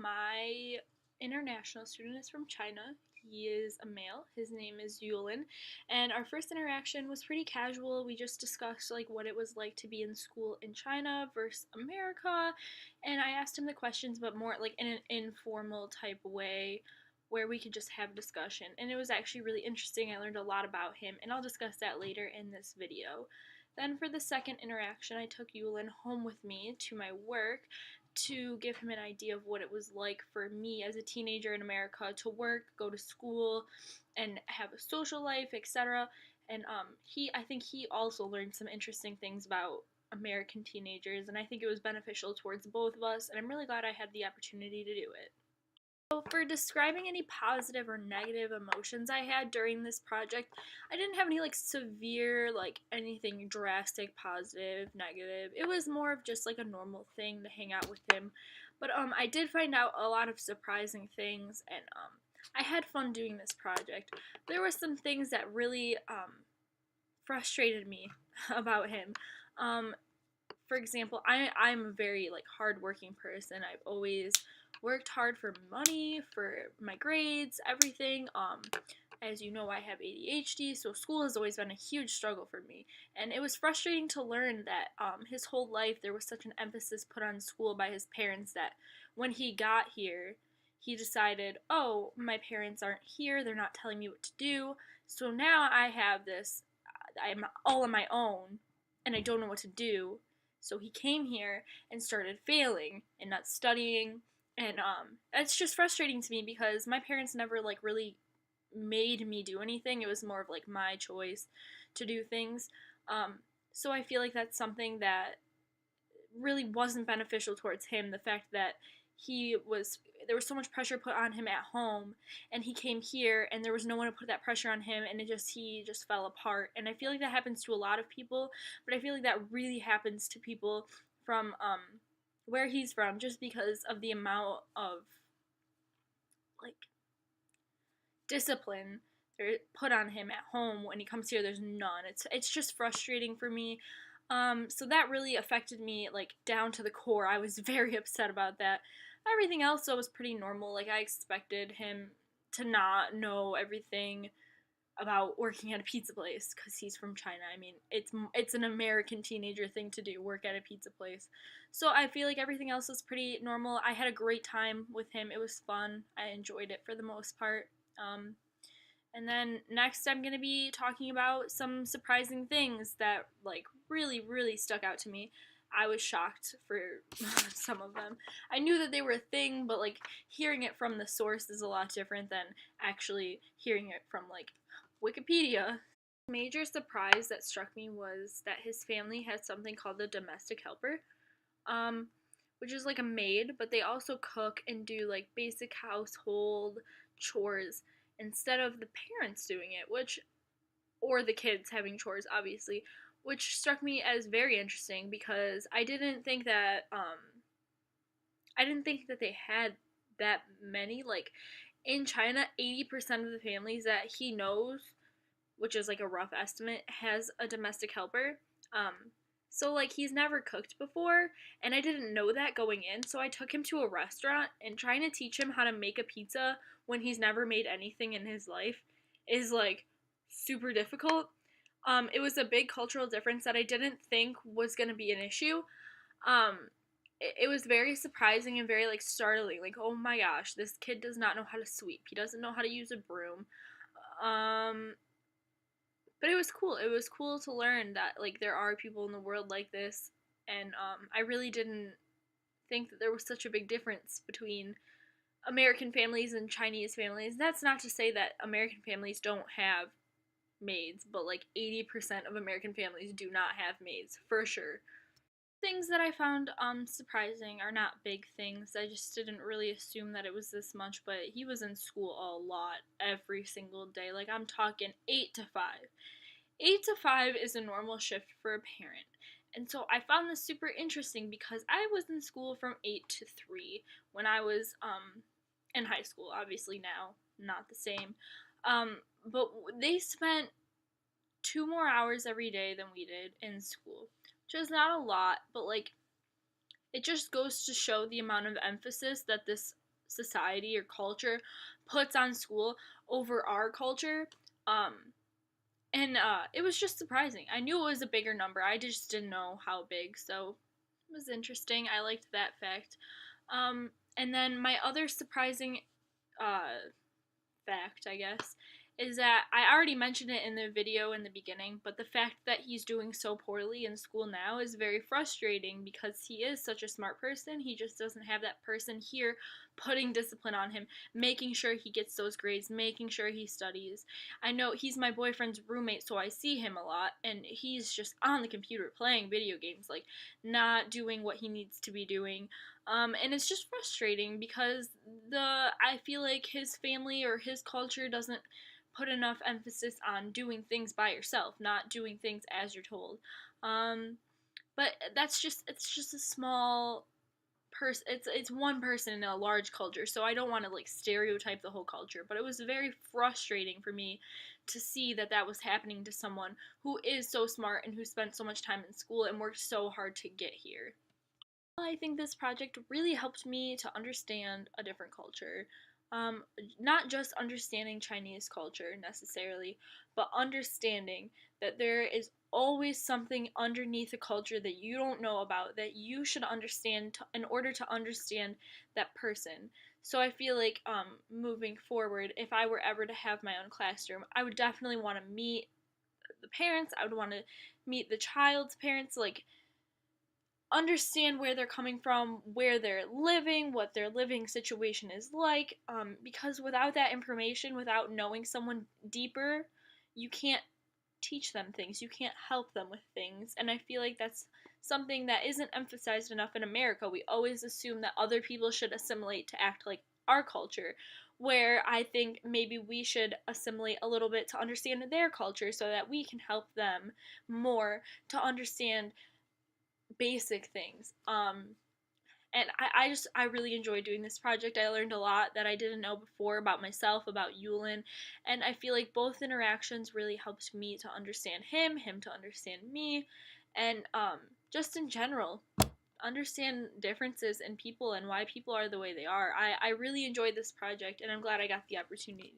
my international student is from China. He is a male. His name is Yulin, and our first interaction was pretty casual. We just discussed like what it was like to be in school in China versus America, and I asked him the questions, but more like in an informal type way where we could just have discussion. And it was actually really interesting. I learned a lot about him, and I'll discuss that later in this video. Then for the second interaction, I took Yulin home with me to my work to give him an idea of what it was like for me as a teenager in America to work, go to school, and have a social life, etc. And I think he also learned some interesting things about American teenagers, and I think it was beneficial towards both of us, and I'm really glad I had the opportunity to do it. So for describing any positive or negative emotions I had during this project, I didn't have any like severe, like anything drastic, positive, negative. It was more of just like a normal thing to hang out with him. But I did find out a lot of surprising things, and I had fun doing this project. There were some things that really frustrated me about him. Um, for example, I'm a very like hardworking person. I've always worked hard for money, for my grades, everything. As you know, I have ADHD, so school has always been a huge struggle for me. And it was frustrating to learn that his whole life there was such an emphasis put on school by his parents that when he got here, he decided, oh, my parents aren't here, they're not telling me what to do, so now I have this, I'm all on my own, and I don't know what to do. So he came here and started failing and not studying, and it's just frustrating to me because my parents never like really made me do anything. It was more of like my choice to do things. Um, so I feel like that's something that really wasn't beneficial towards him. The fact that there was so much pressure put on him at home, and he came here and there was no one to put that pressure on him, and he just fell apart. And I feel like that happens to a lot of people, but I feel like that really happens to people from where he's from, just because of the amount of like discipline they're put on him at home. When he comes here, there's none. It's just frustrating for me. So that really affected me like down to the core. I was very upset about that. Everything else though was pretty normal. Like I expected him to not know everything about working at a pizza place because he's from China. I mean, it's an American teenager thing to do, work at a pizza place. So I feel like everything else was pretty normal. I had a great time with him. It was fun. I enjoyed it for the most part. Um, and then next I'm going to be talking about some surprising things that like really really stuck out to me. I was shocked for some of them. I knew that they were a thing, but like hearing it from the source is a lot different than actually hearing it from like Wikipedia. Major surprise that struck me was that his family has something called the domestic helper, um, which is like a maid, but they also cook and do like basic household chores instead of the parents doing it, or the kids having chores, obviously, which struck me as very interesting because I didn't think that they had that many. Like in China, 80% of the families that he knows, which is like a rough estimate, has a domestic helper. Um, so like he's never cooked before, and I didn't know that going in. So I took him to a restaurant, and trying to teach him how to make a pizza when he's never made anything in his life is like super difficult. It was a big cultural difference that I didn't think was gonna be an issue. It was very surprising and very like startling. Like, oh my gosh, this kid does not know how to sweep. He doesn't know how to use a broom. Um, but it was cool. It was cool to learn that like there are people in the world like this, and I really didn't think that there was such a big difference between American families and Chinese families. That's not to say that American families don't have maids, but like 80% of American families do not have maids for sure. Things that I found surprising are not big things. I just didn't really assume that it was this much, but he was in school a lot every single day. Like I'm talking 8 to 5. 8 to 5 is a normal shift for a parent. And so I found this super interesting because I was in school from 8 to 3 when I was in high school. Obviously now, not the same. But they spent 2 more hours every day than we did in school, which is not a lot, but like it just goes to show the amount of emphasis that this society or culture puts on school over our culture. Um, and it was just surprising. I knew it was a bigger number. I just didn't know how big. So it was interesting. I liked that fact. And then my other surprising uh, fact, I guess, is that I already mentioned it in the video in the beginning, but the fact that he's doing so poorly in school now is very frustrating because he is such a smart person. He just doesn't have that person here putting discipline on him, making sure he gets those grades, making sure he studies. I know he's my boyfriend's roommate, so I see him a lot, and he's just on the computer playing video games, like not doing what he needs to be doing. And it's just frustrating because I feel like his family or his culture doesn't put enough emphasis on doing things by yourself, not doing things as you're told. Um, but it's just a small person. It's one person in a large culture, so I don't want to like stereotype the whole culture. But it was very frustrating for me to see that that was happening to someone who is so smart and who spent so much time in school and worked so hard to get here. I think this project really helped me to understand a different culture. Um, Not just understanding Chinese culture necessarily, but understanding that there is always something underneath a culture that you don't know about that you should understand in order to understand that person. So I feel like moving forward, if I were ever to have my own classroom, I would definitely want to meet the parents. I would want to meet the child's parents, like understand where they're coming from, where they're living, what their living situation is like. Because without that information, without knowing someone deeper, you can't teach them things, you can't help them with things. And I feel like that's something that isn't emphasized enough in America. We always assume that other people should assimilate to act like our culture. Where I think maybe we should assimilate a little bit to understand their culture so that we can help them more to understand basic things. And I really enjoyed doing this project. I learned a lot that I didn't know before about myself, about Yulin, and I feel like both interactions really helped me to understand him to understand me, and just in general, understand differences in people and why people are the way they are. I really enjoyed this project, and I'm glad I got the opportunity